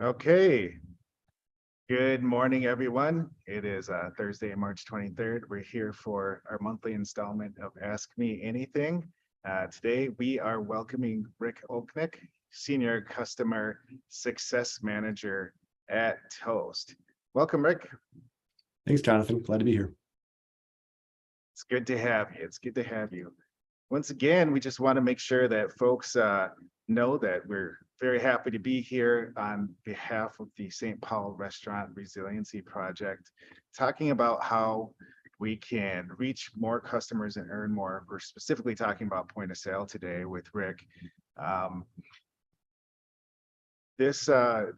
Okay. Good morning, everyone. It is Thursday, March 23rd. We're here for our monthly installment of Ask Me Anything. Today, we are welcoming Rick Oknick, Senior Customer Success Manager at Toast. Welcome, Rick. Thanks, Jonathan. Glad to be here. It's good to have you. It's good to have you. Once again, we just want to make sure that folks know that we're very happy to be here on behalf of the St. Paul Restaurant Resiliency Project, talking about how we can reach more customers and earn more. We're specifically talking about point of sale today with Rick. This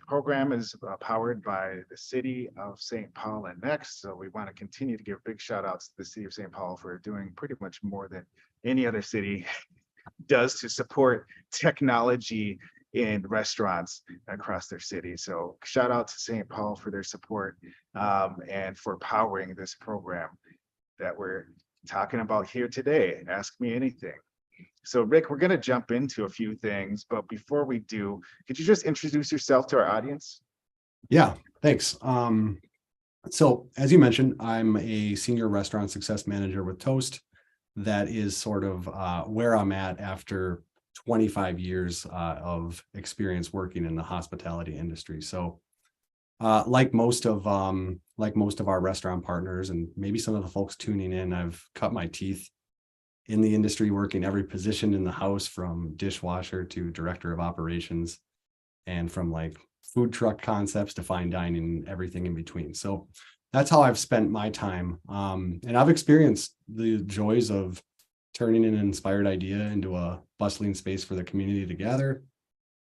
program is powered by the city of St. Paul and Next. So we want to continue to give big shout outs to the city of St. Paul for doing pretty much more than any other city does to support technology in restaurants across their city. So shout out to St. Paul for their support and for powering this program that we're talking about here today. Ask Me Anything. So Rick, we're going to jump into a few things, but before we do, could you just introduce yourself to our audience? Yeah, thanks. So as you mentioned, I'm a senior restaurant success manager with Toast. That is sort of where I'm at after 25 years of experience working in the hospitality industry. So like most of our restaurant partners and maybe some of the folks tuning in, I've cut my teeth in the industry, working every position in the house from dishwasher to director of operations, and from like food truck concepts to fine dining, everything in between. So that's how I've spent my time. And I've experienced the joys of turning an inspired idea into a bustling space for the community to gather,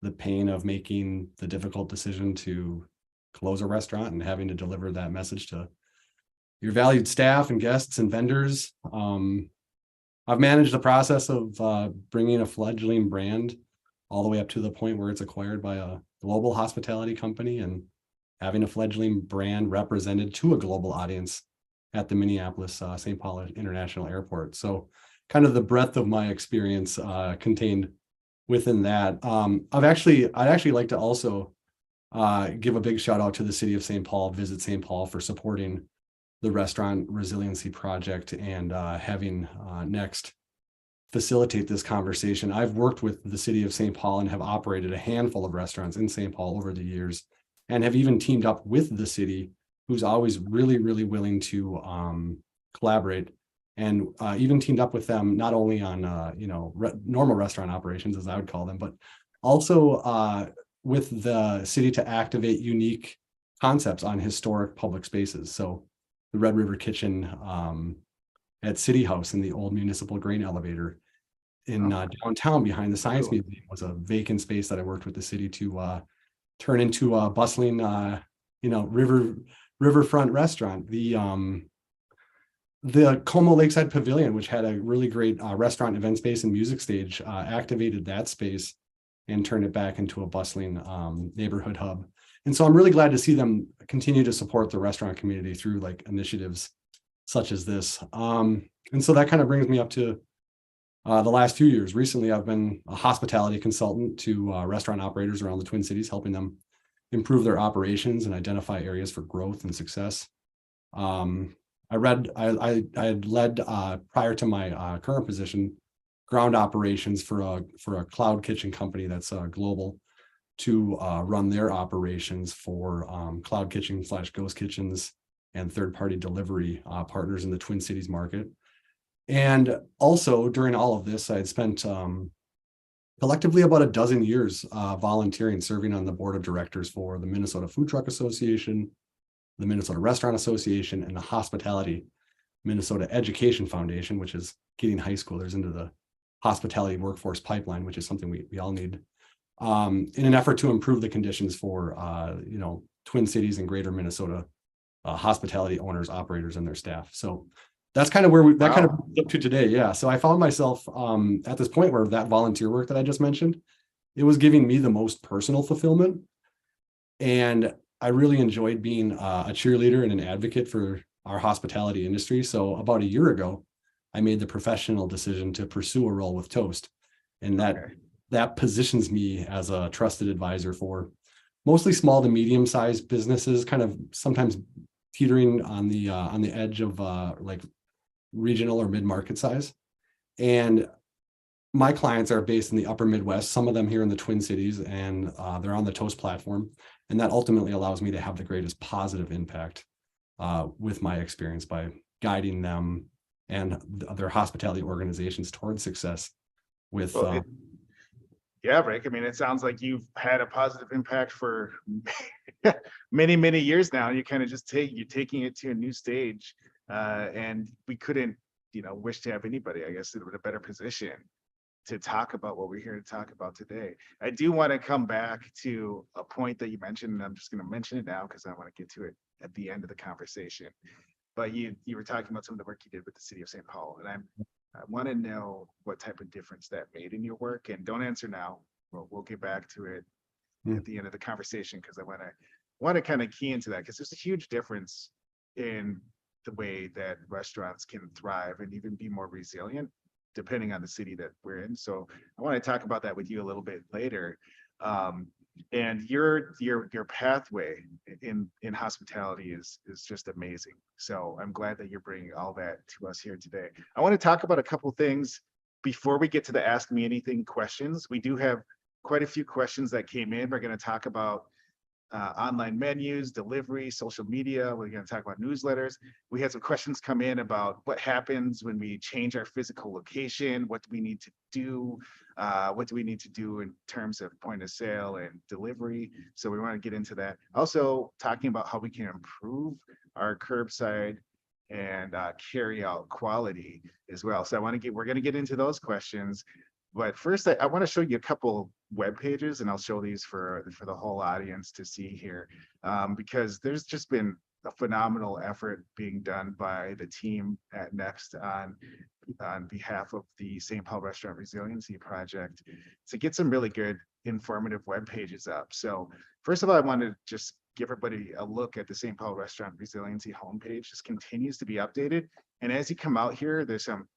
the pain of making the difficult decision to close a restaurant and having to deliver that message to your valued staff and guests and vendors. I've managed the process of bringing a fledgling brand all the way up to the point where it's acquired by a global hospitality company and having a fledgling brand represented to a global audience at the Minneapolis St. Paul International Airport. So kind of the breadth of my experience contained within that. I'd actually like to also give a big shout out to the city of St. Paul, Visit St. Paul, for supporting the Restaurant Resiliency Project and having Next facilitate this conversation. I've worked with the city of St. Paul and have operated a handful of restaurants in St. Paul over the years, and have even teamed up with the city, who's always really, really willing to collaborate, and even teamed up with them not only on normal restaurant operations, as I would call them, but also with the city to activate unique concepts on historic public spaces. So the Red River Kitchen at City House in the old municipal grain elevator in downtown behind the Science Museum was a vacant space that I worked with the city to turn into a bustling, riverfront restaurant. The Como Lakeside Pavilion, which had a really great restaurant, event space, and music stage, activated that space and turned it back into a bustling neighborhood hub. And so I'm really glad to see them continue to support the restaurant community through like initiatives such as this. And so that kind of brings me up to the last few years. Recently, I've been a hospitality consultant to restaurant operators around the Twin Cities, helping them improve their operations and identify areas for growth and success. I had led prior to my current position, ground operations for a cloud kitchen company that's global, to run their operations for cloud kitchen / ghost kitchens and third-party delivery partners in the Twin Cities market. And also during all of this, I had spent collectively about a dozen years volunteering, serving on the board of directors for the Minnesota Food Truck Association, the Minnesota Restaurant Association, and the Hospitality Minnesota Education Foundation, which is getting high schoolers into the hospitality workforce pipeline, which is something we all need, in an effort to improve the conditions for Twin Cities and greater Minnesota hospitality owners, operators, and their staff. So that's kind of where kind of up to today. Yeah. So I found myself at this point where that volunteer work that I just mentioned, it was giving me the most personal fulfillment. And I really enjoyed being a cheerleader and an advocate for our hospitality industry. So about a year ago, I made the professional decision to pursue a role with Toast. And that positions me as a trusted advisor for mostly small to medium-sized businesses, kind of sometimes teetering on the edge of like regional or mid-market size. And my clients are based in the upper Midwest, some of them here in the Twin Cities, and they're on the Toast platform. And that ultimately allows me to have the greatest positive impact with my experience by guiding them and their hospitality organizations towards success with Well, yeah, Rick. I mean, it sounds like you've had a positive impact for many, many years now. You kind of just you're taking it to a new stage. And we couldn't, wish to have anybody, I guess, in a better position to talk about what we're here to talk about today. I do want to come back to a point that you mentioned, and I'm just going to mention it now because I want to get to it at the end of the conversation. But you were talking about some of the work you did with the city of St. Paul, and I want to know what type of difference that made in your work. And don't answer now. We'll get back to it at the end of the conversation because I want to kind of key into that because there's a huge difference in the way that restaurants can thrive and even be more resilient depending on the city that we're in. So I want to talk about that with you a little bit later. And your pathway in hospitality is just amazing. So I'm glad that you're bringing all that to us here today. I want to talk about a couple things before we get to the Ask Me Anything questions. We do have quite a few questions that came in. We're going to talk about online menus, delivery, social media. We're going to talk about newsletters. We had some questions come in about what happens when we change our physical location. What do we need to do? What do we need to do in terms of point of sale and delivery? So we want to get into that. Also talking about how we can improve our curbside and carry out quality as well. So we're going to get into those questions. But first, I want to show you a couple web pages, and I'll show these for the whole audience to see here, because there's just been a phenomenal effort being done by the team at Next on behalf of the St. Paul Restaurant Resiliency Project to get some really good informative web pages up. So first of all, I want to just give everybody a look at the St. Paul Restaurant Resiliency homepage. This continues to be updated, and as you come out here, there's some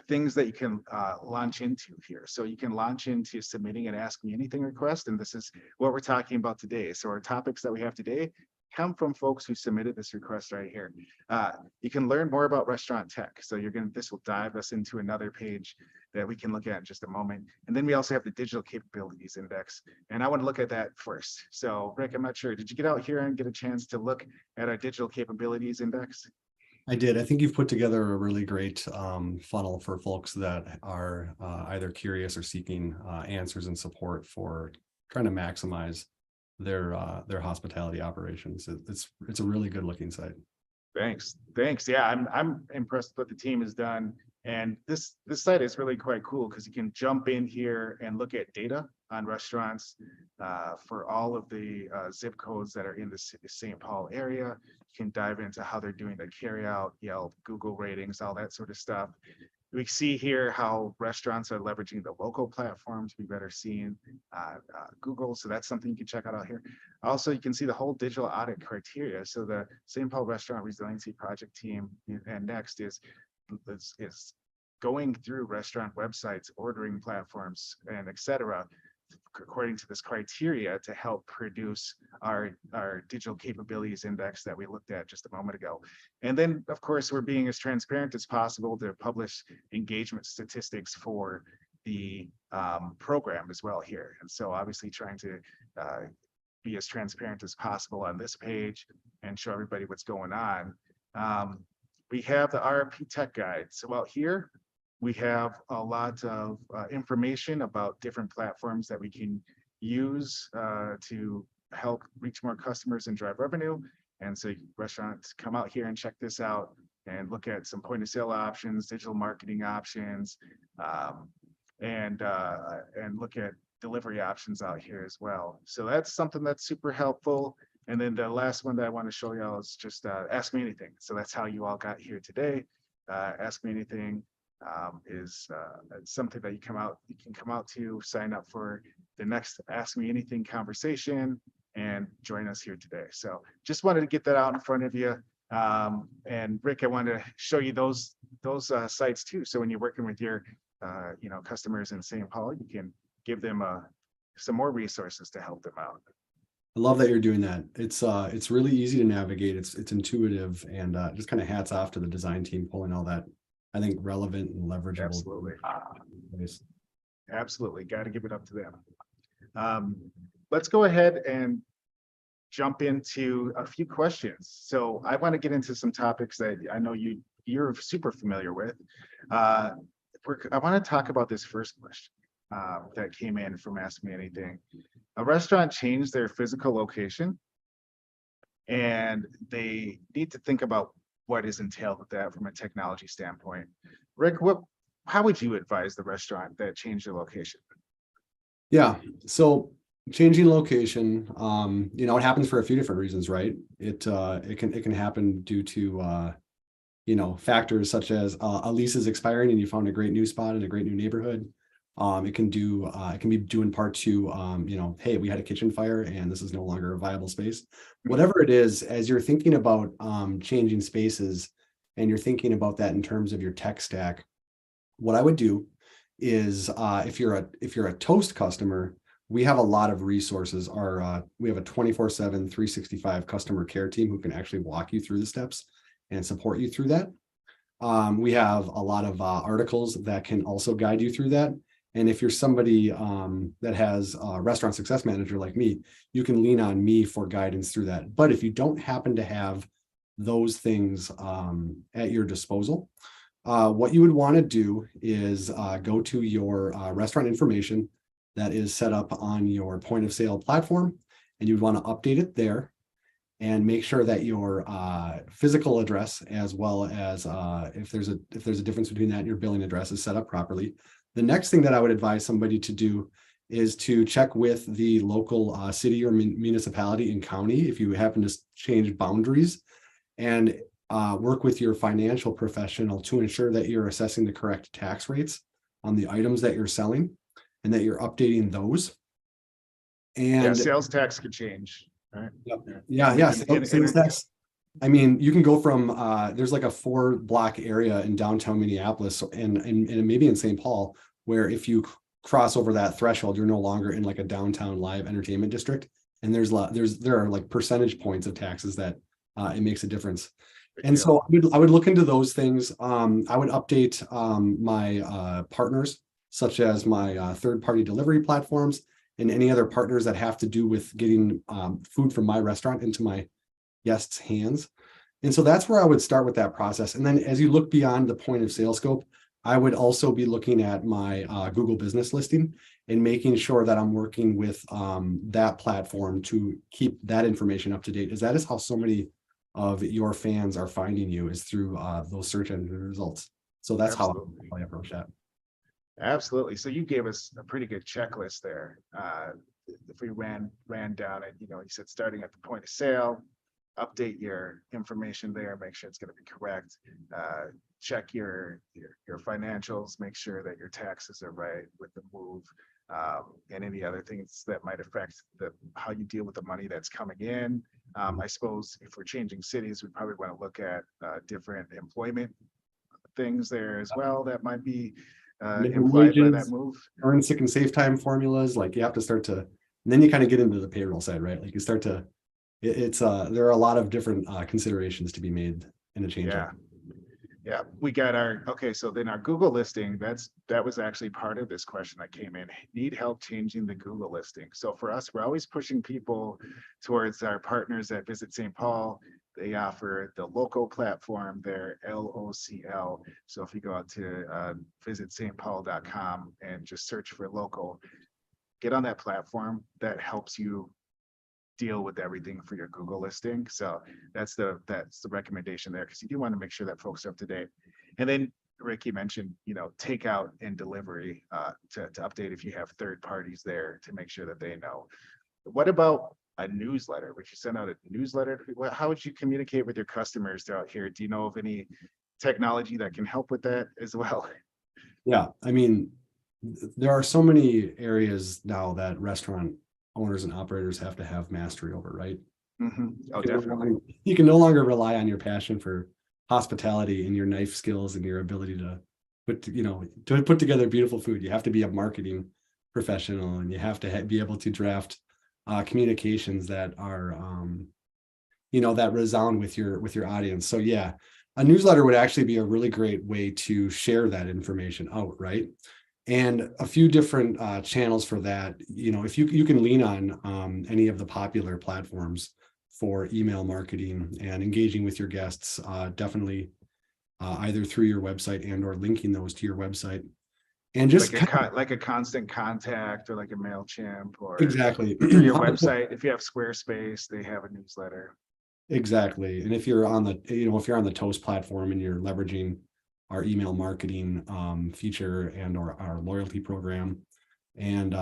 things that you can launch into here. So you can launch into submitting an Ask Me Anything request. And this is what we're talking about today. So our topics that we have today come from folks who submitted this request right here. You can learn more about restaurant tech. So this will dive us into another page that we can look at in just a moment. And then we also have the digital capabilities index. And I want to look at that first. So Rick, I'm not sure, did you get out here and get a chance to look at our digital capabilities index? I did. I think you've put together a really great funnel for folks that are either curious or seeking answers and support for trying to maximize their hospitality operations. It's a really good looking site. Thanks. Yeah, I'm impressed with what the team has done. And this site is really quite cool because you can jump in here and look at data on restaurants for all of the zip codes that are in the St. Paul area. You can dive into how they're doing the carryout, Yelp, Google ratings, all that sort of stuff. We see here how restaurants are leveraging the local platforms. We better seen Google. So that's something you can check out here. Also, you can see the whole digital audit criteria. So the St. Paul Restaurant Resiliency Project team and Next is going through restaurant websites, ordering platforms, and et cetera, according to this criteria to help produce our digital capabilities index that we looked at just a moment ago. And then, of course, we're being as transparent as possible to publish engagement statistics for the program as well here. And so obviously trying to be as transparent as possible on this page and show everybody what's going on. We have the RFP Tech Guide. So out here, we have a lot of information about different platforms that we can use to help reach more customers and drive revenue. And so restaurants come out here and check this out and look at some point of sale options, digital marketing options, and look at delivery options out here as well. So that's something that's super helpful. And then the last one that I want to show y'all is just Ask Me Anything. So that's how you all got here today. Ask Me Anything is something that you can come out to, sign up for the next Ask Me Anything conversation and join us here today. So just wanted to get that out in front of you. And Rick, I wanted to show you those sites too. So when you're working with your customers in St. Paul, you can give them some more resources to help them out. I love that you're doing that. It's really easy to navigate. It's intuitive, and just kind of hats off to the design team pulling all that, I think, relevant and leverageable. Absolutely. Place. Absolutely. Got to give it up to them. Let's go ahead and jump into a few questions. So I want to get into some topics that I know you're super familiar with. I want to talk about this first question that came in from Ask Me Anything. A restaurant changed their physical location, and they need to think about what is entailed with that from a technology standpoint. Rick, how would you advise the restaurant that changed their location? Yeah. So changing location, it happens for a few different reasons, right? It can happen due to factors such as a lease is expiring and you found a great new spot in a great new neighborhood. It can be due in part to hey, we had a kitchen fire and this is no longer a viable space. Whatever it is, as you're thinking about changing spaces and you're thinking about that in terms of your tech stack, what I would do is if you're a Toast customer, we have a lot of resources. We have a 24/7, 365 customer care team who can actually walk you through the steps and support you through that. We have a lot of articles that can also guide you through that. And if you're somebody that has a restaurant success manager like me, you can lean on me for guidance through that. But if you don't happen to have those things at your disposal, what you would want to do is go to your restaurant information that is set up on your point of sale platform, and you'd want to update it there and make sure that your physical address, as well as if there's a difference between that and your billing address, is set up properly. The next thing that I would advise somebody to do is to check with the local city or municipality and county if you happen to change boundaries, and work with your financial professional to ensure that you're assessing the correct tax rates on the items that you're selling and that you're updating those. And sales tax could change. Right? Yeah. Sales tax. I mean, you can go from there's like a 4-block area in downtown Minneapolis and maybe in St. Paul, where if you cross over that threshold, you're no longer in like a downtown live entertainment district. And there are like percentage points of taxes that it makes a difference. And so I would look into those things. I would update my partners, such as my third-party delivery platforms and any other partners that have to do with getting food from my restaurant into my guests' hands. And so that's where I would start with that process. And then as you look beyond the point of sale scope, I would also be looking at my Google business listing and making sure that I'm working with that platform to keep that information up to date, as that is how so many of your fans are finding you, is through those search engine results. So that's how I approach that. Absolutely. So you gave us a pretty good checklist there. If we ran down it, you said starting at the point of sale, update your information there, make sure it's going to be correct. Check your financials, make sure that your taxes are right with the move, and any other things that might affect how you deal with the money that's coming in. I suppose if we're changing cities, we probably want to look at different employment things there as well that might be implied by that move. Earn sick and safe time formulas, like you have to start to, and then you kind of get into the payroll side, right? Like you start to, there are a lot of different considerations to be made in a change. Yeah, we got so then our Google listing, that was actually part of this question that came in. Need help changing the Google listing. So for us, we're always pushing people towards our partners at Visit St. Paul. They offer the local platform there, LOCL. So if you go out to visitstpaul.com and just search for local, get on that platform. That helps you deal with everything for your Google listing. So that's the recommendation there, because you do want to make sure that folks are up to date. And then Rick, you mentioned, takeout and delivery to update if you have third parties there to make sure that they know. What about a newsletter? Would you send out a newsletter? How would you communicate with your customers out here? Do you know of any technology that can help with that as well? Yeah, I mean, there are so many areas now that restaurant owners and operators have to have mastery over, right? Mm-hmm. Oh, definitely. You can no longer rely on your passion for hospitality and your knife skills and your ability to put together beautiful food. You have to be a marketing professional, and you have to be able to draft communications that are, that resound with your audience. So yeah, a newsletter would actually be a really great way to share that information out, right? And a few different channels for that. If you can lean on any of the popular platforms for email marketing and engaging with your guests, definitely either through your website and or linking those to your website. And just like a constant contact or like a MailChimp or exactly through your website. If you have Squarespace, they have a newsletter. Exactly. And if you're on the Toast platform and you're leveraging our email marketing feature and or our loyalty program and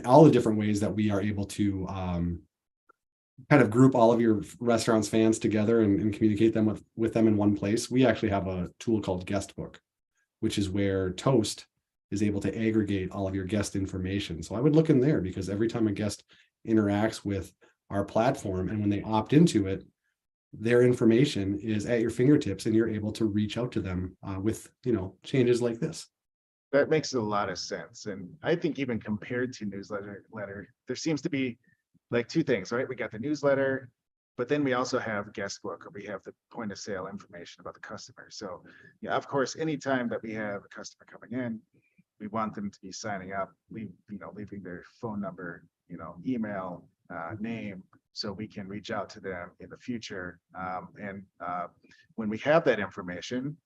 all the different ways that we are able to kind of group all of your restaurant's fans together and communicate them with them in one place. We actually have a tool called Guestbook, which is where Toast is able to aggregate all of your guest information. So I would look in there, because every time a guest interacts with our platform and when they opt into it, their information is at your fingertips and you're able to reach out to them with, changes like this. That makes a lot of sense. And I think even compared to newsletter, there seems to be like two things, right? We got the newsletter, but then we also have Guestbook, or we have the point of sale information about the customer. So yeah, of course, anytime that we have a customer coming in, we want them to be signing up, leaving their phone number, email, name, so we can reach out to them in the future. When we have that information,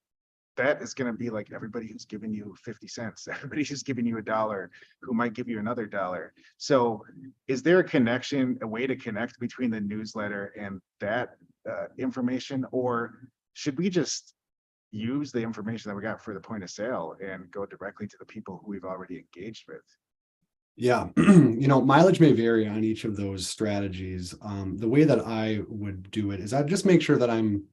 that is going to be like everybody who's given you 50 cents, everybody who's giving you $1, who might give you another $1. So is there a way to connect between the newsletter and that information, or should we just use the information that we got for the point of sale and go directly to the people who we've already engaged with? Yeah, mileage may vary on each of those strategies. The way that I would do it is I'd just make sure that I'm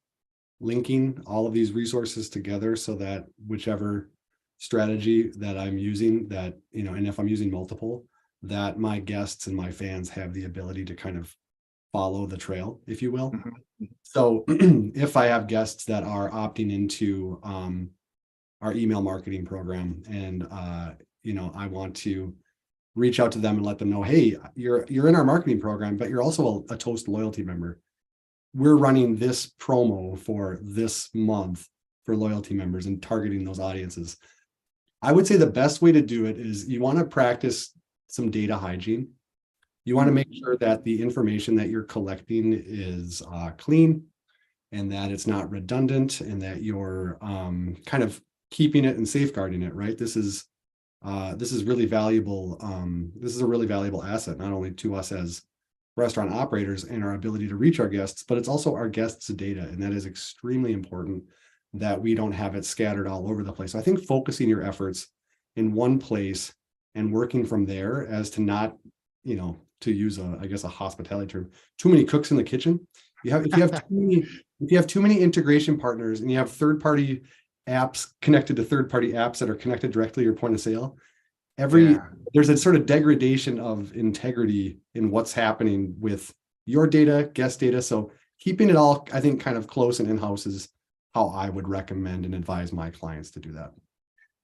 linking all of these resources together so that whichever strategy that I'm using, that, and if I'm using multiple, that my guests and my fans have the ability to kind of follow the trail, if you will. Mm-hmm. So if I have guests that are opting into our email marketing program and, I want to reach out to them and let them know, hey, you're in our marketing program, but you're also a Toast loyalty member. We're running this promo for this month for loyalty members and targeting those audiences. I would say the best way to do it is you want to practice some data hygiene. You want to make sure that the information that you're collecting is clean and that it's not redundant and that you're kind of keeping it and safeguarding it, right? This is really valuable. This is a really valuable asset, not only to us as restaurant operators and our ability to reach our guests, but it's also our guests' data. And that is extremely important that we don't have it scattered all over the place. So I think focusing your efforts in one place and working from there, as to not, to use a hospitality term, too many cooks in the kitchen. If you have too many integration partners and you have third-party apps connected to third-party apps that are connected directly to your point of sale, there's a sort of degradation of integrity in what's happening with your data, guest data. So keeping it all, I think, kind of close and in-house is how I would recommend and advise my clients to do that.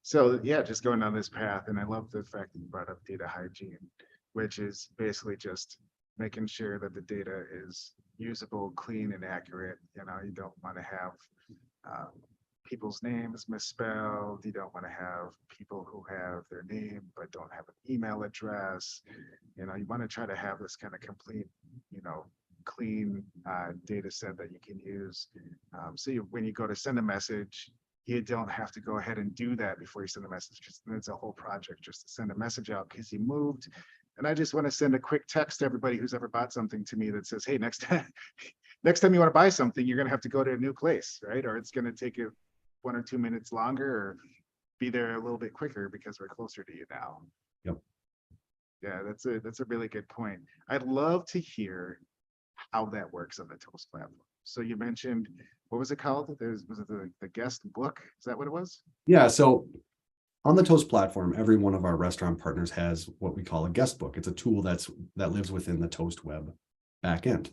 So yeah, just going down this path. And I love the fact that you brought up data hygiene, which is basically just making sure that the data is usable, clean, and accurate. You don't want to have people's names misspelled. You don't want to have people who have their name but don't have an email address. You want to try to have this kind of complete, clean data set that you can use. So when you go to send a message, you don't have to go ahead and do that before you send a message. It's a whole project just to send a message out because you moved. And I just want to send a quick text to everybody who's ever bought something to me that says, hey, next time you want to buy something, you're going to have to go to a new place, right? Or it's going to take you 1 or 2 minutes longer, or be there a little bit quicker because we're closer to you now. Yep. Yeah, that's a really good point. I'd love to hear how that works on the Toast platform. So you mentioned, what was it called? Was it the guest book? Is that what it was? Yeah. So on the Toast platform, every one of our restaurant partners has what we call a guest book. It's a tool that lives within the Toast web backend.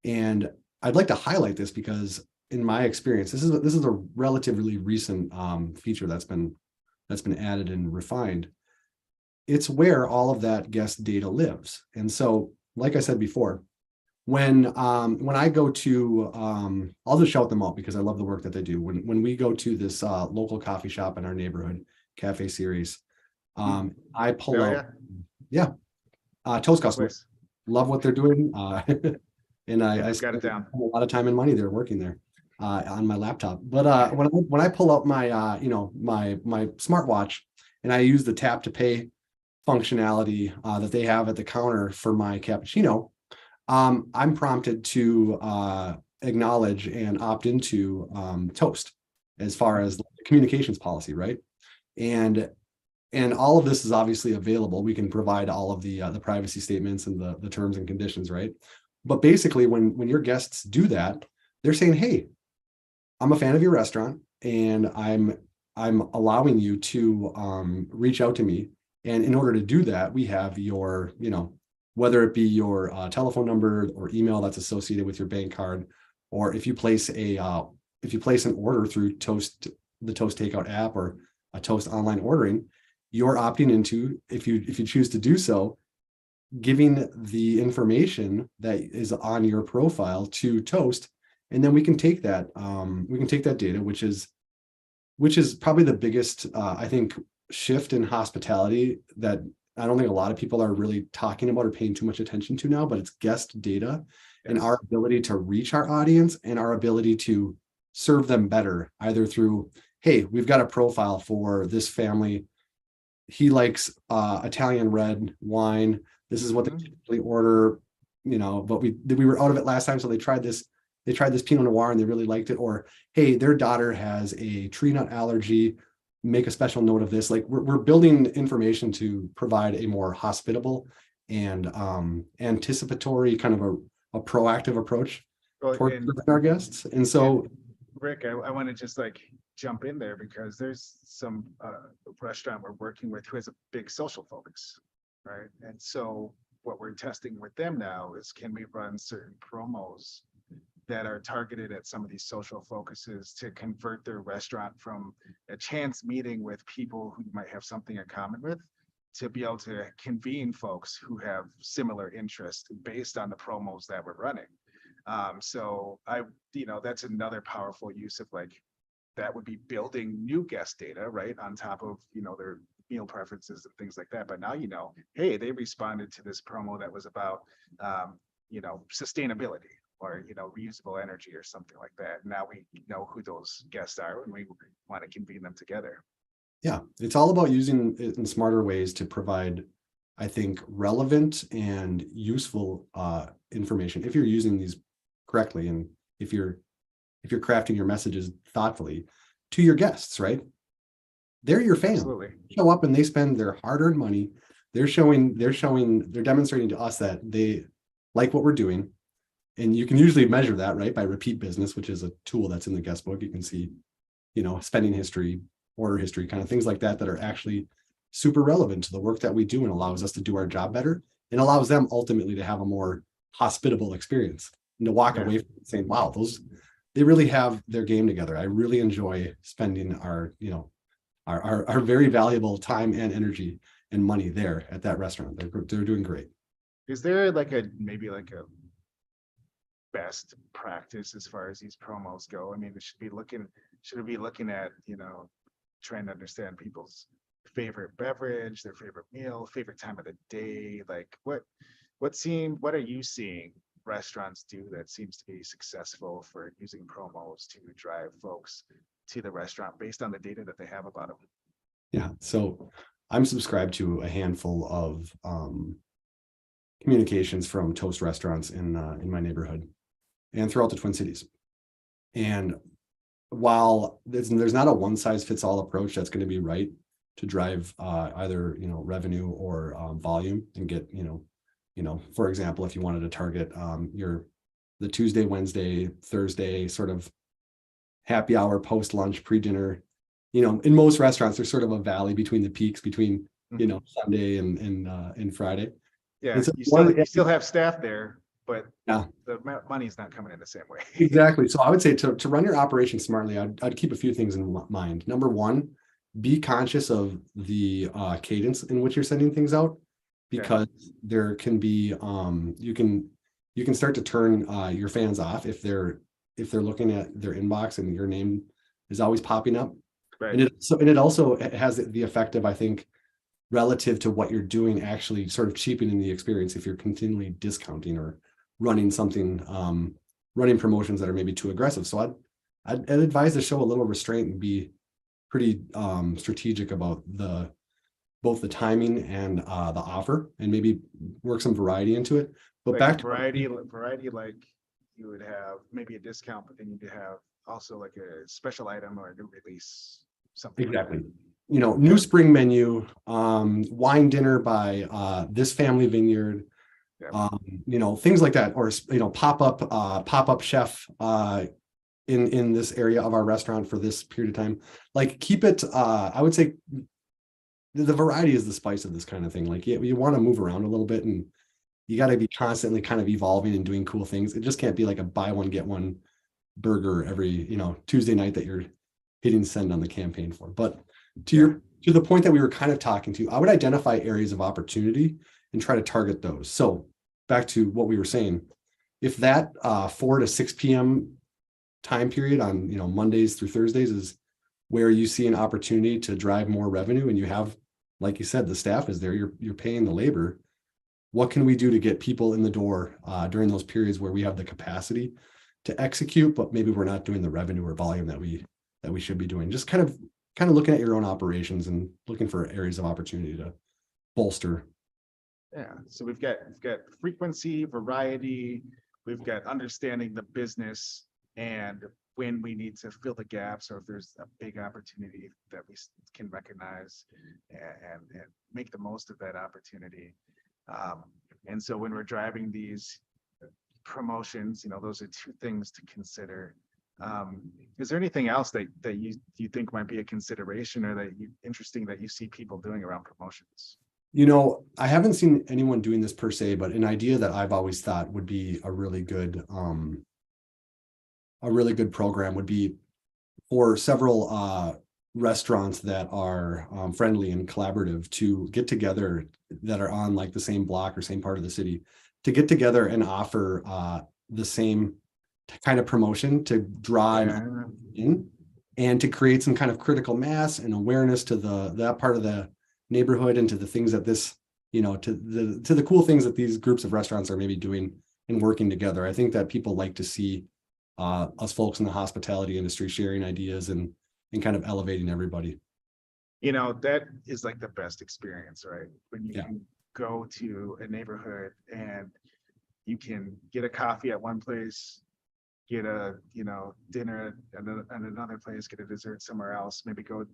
And I'd like to highlight this because in my experience, this is a relatively recent feature that's been added and refined. It's where all of that guest data lives. And so like I said before, when I go to, I'll just shout them out because I love the work that they do. When we go to this local coffee shop in our neighborhood, Cafe Series, I pull Oh, out, yeah. Toast Good customers. place. Love what they're doing. And I Got it spend down. a lot of time and money there working there on my laptop. But when I pull out my my smartwatch and I use the tap to pay functionality that they have at the counter for my cappuccino, I'm prompted to acknowledge and opt into Toast as far as communications policy, right? And all of this is obviously available. We can provide all of the privacy statements and the terms and conditions, right? But basically, when your guests do that, they're saying, "Hey, I'm a fan of your restaurant, and I'm allowing you to reach out to me. And in order to do that, we have your, whether it be your telephone number or email that's associated with your bank card, or if you place an order through Toast, the Toast Takeout app, or a Toast online ordering, you're opting into, if you choose to do so, giving the information that is on your profile to Toast, and then we can take that data, which is probably the biggest I think shift in hospitality that I don't think a lot of people are really talking about or paying too much attention to now, but it's guest data and our ability to reach our audience and our ability to serve them better, either through, hey, we've got a profile for this family. He likes Italian red wine. This is what they typically order, but we were out of it last time, so they tried this Pinot Noir and they really liked it. Or, hey, their daughter has a tree nut allergy. Make a special note of this. Like we're building information to provide a more hospitable and anticipatory kind of a proactive approach towards our guests. And so, Rick, I want to just jump in there because there's some restaurant we're working with who has a big social focus, right? And so what we're testing with them now is, can we run certain promos that are targeted at some of these social focuses to convert their restaurant from a chance meeting with people who might have something in common with, to be able to convene folks who have similar interests based on the promos that we're running. So that's another powerful use of that would be building new guest data, right? On top of, their meal preferences and things like that. But now, hey, they responded to this promo that was about, sustainability, or reusable energy or something like that. Now we know who those guests are and we want to convene them together. Yeah, it's all about using it in smarter ways to provide, I think, relevant and useful information if you're using these correctly, and if you're crafting your messages thoughtfully to your guests, right? They're your fans. Absolutely. Show up and they spend their hard-earned money. They're demonstrating to us that they like what we're doing. And you can usually measure that, right, by repeat business, which is a tool that's in the guest book. You can see, spending history, order history, kind of things like that are actually super relevant to the work that we do and allows us to do our job better, and allows them ultimately to have a more hospitable experience and to walk away from it saying, wow, they really have their game together. I really enjoy spending our very valuable time and energy and money there at that restaurant. They're doing great. Is there maybe a best practice as far as these promos go? I mean, should we be looking at, trying to understand people's favorite beverage, their favorite meal, favorite time of the day? What are you seeing restaurants do that seems to be successful for using promos to drive folks to the restaurant based on the data that they have about them? Yeah, so I'm subscribed to a handful of communications from Toast restaurants in my neighborhood and throughout the Twin Cities. And while there's not a one size fits all approach that's going to be right to drive either revenue or volume and get for example, if you wanted to target the Tuesday, Wednesday, Thursday sort of happy hour, post lunch, pre dinner, in most restaurants there's sort of a valley between the peaks between Sunday and Friday. Yeah, and so you still have staff there, but the money's not coming in the same way. Exactly. So I would say to run your operation smartly, I'd keep a few things in mind. Number one, be conscious of the cadence in which you're sending things out. because there can be you can start to turn your fans off if they're looking at their inbox and your name is always popping up. Right. And it also has the effect of, I think, relative to what you're doing, actually sort of cheapening the experience if you're continually discounting or running something, running promotions that are maybe too aggressive. So I'd advise to show a little restraint and be pretty strategic about both the timing and the offer, and maybe work some variety into it. But Like back to variety, like you would have maybe a discount, but then you'd have also like a special item or a new release, something. exactly. Like that. You know, new spring menu, wine dinner by this family vineyard, Yeah. you know, things like that, or you know, pop-up chef in this area of our restaurant for this period of time. Like, keep it, I would say the variety is the spice of this kind of thing. Like, you want to move around a little bit, and you got to be constantly kind of evolving and doing cool things. It just can't be like a buy one get one burger every, you know, Tuesday night that you're hitting send on the campaign for. But to the point that we were kind of talking to, I would identify areas of opportunity and try to target those. So back to what we were saying, if that 4 to 6 p.m. time period on, you know, Mondays through Thursdays is where you see an opportunity to drive more revenue, and you have, like you said, the staff is there, you're paying the labor. What can we do to get people in the door during those periods where we have the capacity to execute, but maybe we're not doing the revenue or volume that we should be doing? Just kind of looking at your own operations and looking for areas of opportunity to bolster. Yeah. So we've got frequency, variety, we've got understanding the business and when we need to fill the gaps, or if there's a big opportunity that we can recognize and make the most of that opportunity. And so when we're driving these promotions, you know, those are two things to consider. Is there anything else that you think might be a consideration, or that interesting that you see people doing around promotions? You know, I haven't seen anyone doing this per se, but an idea that I've always thought would be a really good program would be for several restaurants that are friendly and collaborative to get together, that are on like the same block or same part of the city, to get together and offer the same kind of promotion to draw in, and to create some kind of critical mass and awareness to that part of the neighborhood, and to the things that this, you know, to the cool things that these groups of restaurants are maybe doing and working together. I think that people like to see us folks in the hospitality industry sharing ideas and kind of elevating everybody. You know, that is like the best experience, right? When you can go to a neighborhood and you can get a coffee at one place, get a, you know, dinner at another place, get a dessert somewhere else, maybe go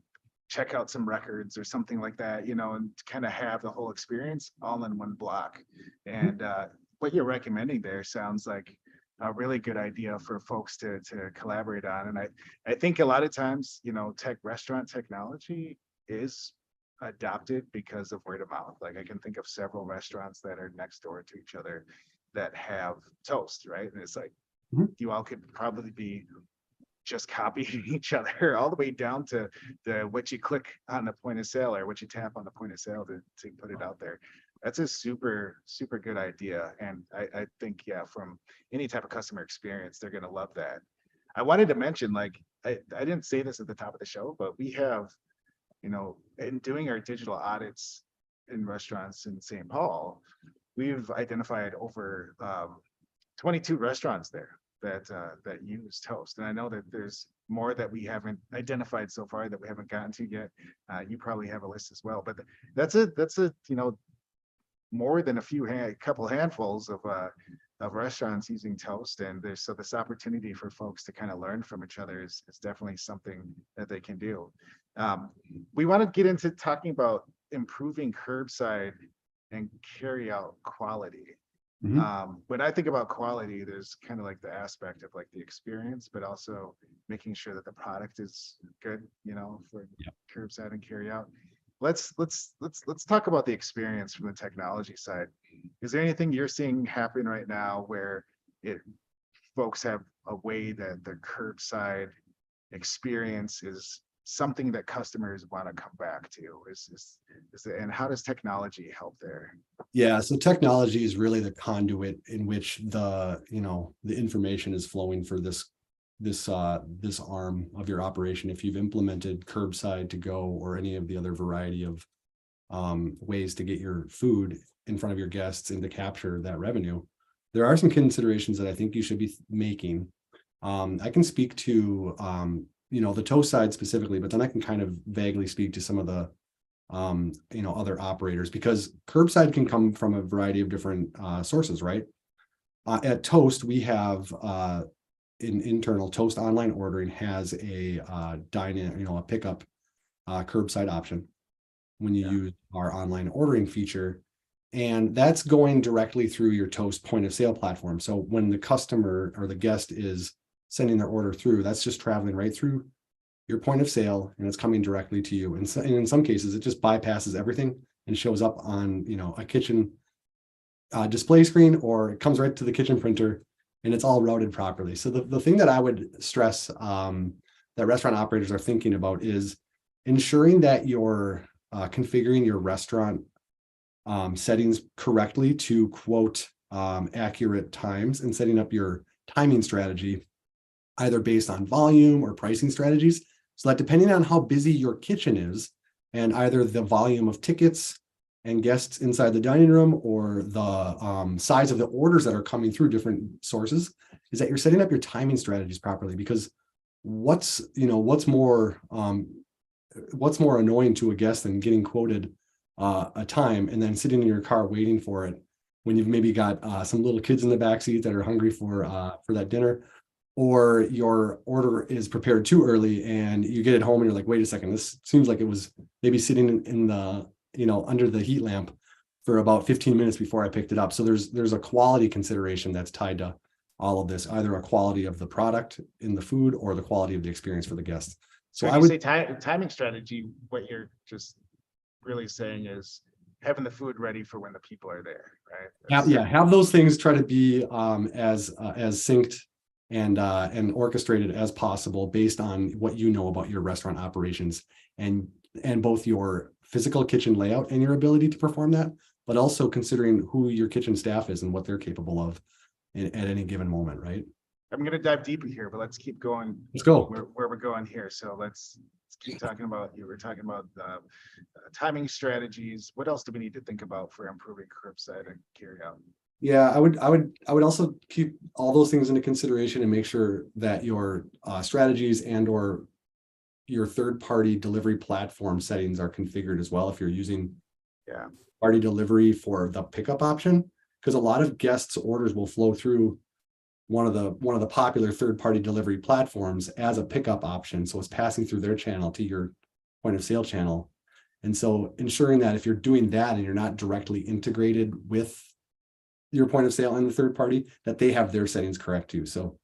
check out some records or something like that, you know, and kind of have the whole experience all in one block. And what you're recommending there sounds like a really good idea for folks to collaborate on. And I think a lot of times, you know, restaurant technology is adopted because of word of mouth. Like, I can think of several restaurants that are next door to each other that have Toast, right? And it's like, you all could probably be just copying each other all the way down to what you click on the point of sale, or what you tap on the point of sale to put it out there. That's a super good idea. And I think, yeah, from any type of customer experience, they're going to love that. I wanted to mention, like, I didn't say this at the top of the show, but we have, you know, in doing our digital audits in restaurants in St. Paul, we've identified over 22 restaurants there that use Toast. And I know that there's more that we haven't identified so far that we haven't gotten to yet. You probably have a list as well, but that's a you know, more than a couple handfuls of restaurants using Toast. And so this opportunity for folks to kind of learn from each other is definitely something that they can do. We want to get into talking about improving curbside and carry out quality. When I think about quality, there's kind of like the aspect of like the experience, but also making sure that the product is good, you know, for curbside and carry out. Let's talk about the experience from the technology side. Is there anything you're seeing happen right now where folks have a way that the curbside experience is something that customers want to come back to? And how does technology help there? Yeah, so technology is really the conduit in which the information is flowing for this arm of your operation. If you've implemented curbside to go or any of the other variety of ways to get your food in front of your guests and to capture that revenue, there are some considerations that I think you should be making. I can speak to the toast side specifically, but then I can kind of vaguely speak to some of the other operators, because curbside can come from a variety of different sources, right? At Toast, we have in internal Toast online ordering has a dine-in, a pickup curbside option when you use our online ordering feature. And that's going directly through your Toast point of sale platform. So when the customer or the guest is sending their order through, that's just traveling right through your point of sale and it's coming directly to you. And, and in some cases, it just bypasses everything and shows up on, a kitchen display screen, or it comes right to the kitchen printer and it's all routed properly. So the thing that I would stress that restaurant operators are thinking about is ensuring that you're configuring your restaurant settings correctly to quote accurate times, and setting up your timing strategy either based on volume or pricing strategies, so that depending on how busy your kitchen is and either the volume of tickets and guests inside the dining room or the size of the orders that are coming through different sources, is that you're setting up your timing strategies properly. Because what's more annoying to a guest than getting quoted a time and then sitting in your car waiting for it when you've maybe got some little kids in the backseat that are hungry for that dinner, or your order is prepared too early and you get it home and you're like, wait a second, this seems like it was maybe sitting in the under the heat lamp for about 15 minutes before I picked it up. So there's a quality consideration that's tied to all of this, either a quality of the product in the food or the quality of the experience for the guests. So I would say timing strategy, what you're just really saying is having the food ready for when the people are there, right? Have those things try to be as synced and orchestrated as possible based on what you know about your restaurant operations and both your physical kitchen layout and your ability to perform that, but also considering who your kitchen staff is and what they're capable of at any given moment, right? I'm going to dive deeper here, but let's keep going. Let's go where we're going here. So let's keep talking about, you were talking about timing strategies. What else do we need to think about for improving curbside and carry out? Yeah, I would also keep all those things into consideration and make sure that your strategies and or your third-party delivery platform settings are configured as well if you're using party delivery for the pickup option, because a lot of guests' orders will flow through one of the popular third-party delivery platforms as a pickup option. So it's passing through their channel to your point of sale channel. And so ensuring that if you're doing that and you're not directly integrated with your point of sale and the third party, that they have their settings correct too. So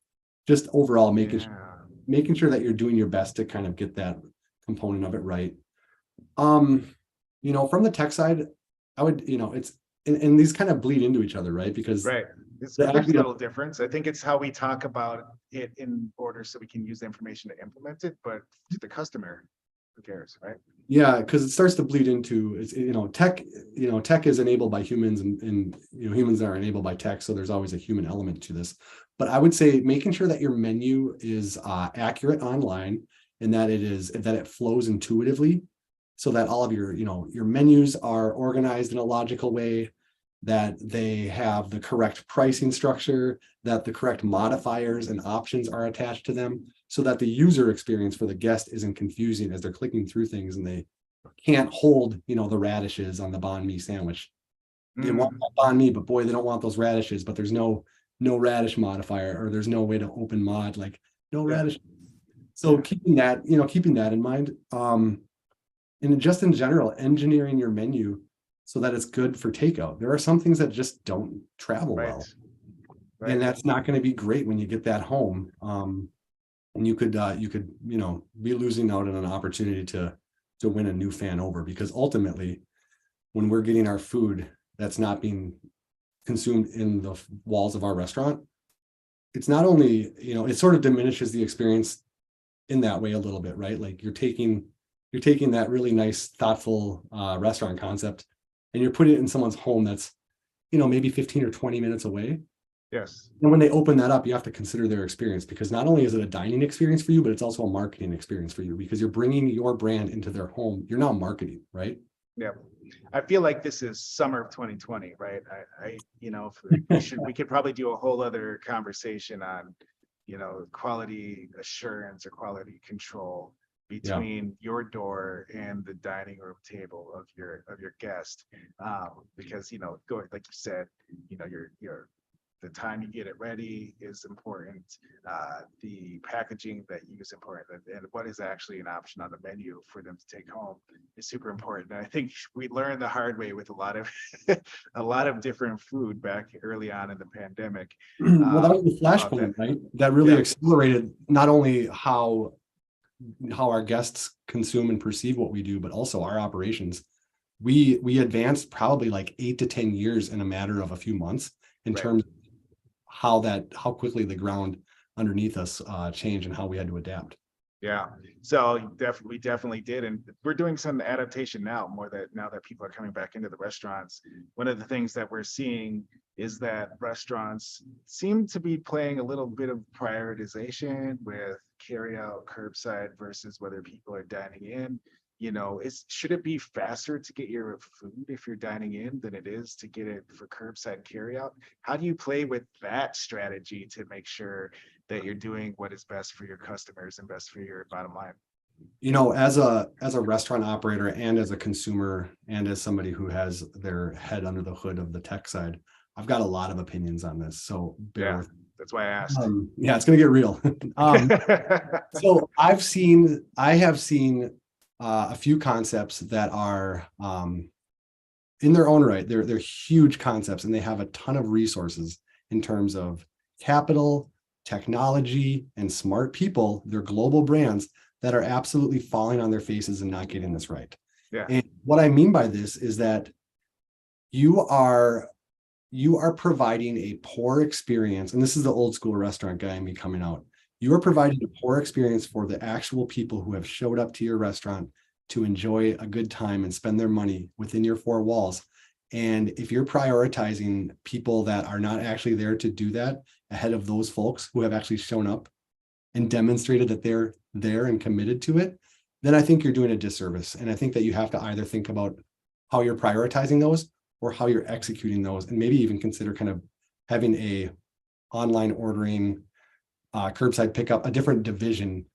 just overall making sure that you're doing your best to kind of get that component of it right. From the tech side, I would, it's and these kind of bleed into each other, right? Because there's a little difference. I think it's how we talk about it in order so we can use the information to implement it, but to the customer, who cares, right? Yeah, because it starts to bleed into it's tech. Tech is enabled by humans, and humans are enabled by tech. So there's always a human element to this. But I would say making sure that your menu is accurate online and that it flows intuitively, so that all of your menus are organized in a logical way, that they have the correct pricing structure, that the correct modifiers and options are attached to them, so that the user experience for the guest isn't confusing as they're clicking through things and they can't hold, the radishes on the banh mi sandwich. They want that banh mi, but boy, they don't want those radishes, but there's no radish modifier, or there's no way to open mod, like no radish. So keeping that in mind, and just in general, engineering your menu so that it's good for takeout. There are some things that just don't travel well. And that's not going to be great when you get that home. And you could be losing out on an opportunity to win a new fan over, because ultimately when we're getting our food that's not being consumed in the walls of our restaurant, it's not only, it sort of diminishes the experience in that way a little bit, right? Like you're taking that really nice, thoughtful restaurant concept and you're putting it in someone's home that's, maybe 15 or 20 minutes away. Yes. And when they open that up, you have to consider their experience, because not only is it a dining experience for you, but it's also a marketing experience for you, because you're bringing your brand into their home. You're now marketing, right? Yeah. I feel like this is summer of 2020, right? We could probably do a whole other conversation on, quality assurance or quality control between your door and the dining room table of your guest. Because, going, like you said, your the time you get it ready is important. The packaging that you use is important, and what is actually an option on the menu for them to take home is super important. And I think we learned the hard way with a lot of a lot of different food back early on in the pandemic. Well, that was the flashpoint, right? That really accelerated not only how our guests consume and perceive what we do, but also our operations. We advanced probably like 8 to 10 years in a matter of a few months in terms of how quickly the ground underneath us changed and how we had to adapt. Yeah, so we definitely did, and we're doing some adaptation now. Now that people are coming back into the restaurants, one of the things that we're seeing is that restaurants seem to be playing a little bit of prioritization with carry out, curbside versus whether people are dining in. Should it be faster to get your food if you're dining in than it is to get it for curbside carry out? How do you play with that strategy to make sure that you're doing what is best for your customers and best for your bottom line? As a restaurant operator and as a consumer and as somebody who has their head under the hood of the tech side, I've got a lot of opinions on this. So bear with me. That's why I asked. Yeah, it's gonna get real. So I have seen a few concepts that are in their own right. They're huge concepts, and they have a ton of resources in terms of capital, technology, and smart people. They're global brands that are absolutely falling on their faces and not getting this right. Yeah. And what I mean by this is that you are providing a poor experience, and this is the old school restaurant guy in me coming out. You are providing a poor experience for the actual people who have showed up to your restaurant to enjoy a good time and spend their money within your four walls. And if you're prioritizing people that are not actually there to do that ahead of those folks who have actually shown up and demonstrated that they're there and committed to it, then I think you're doing a disservice. And I think that you have to either think about how you're prioritizing those or how you're executing those, and maybe even consider kind of having a online ordering, curbside pickup, a different division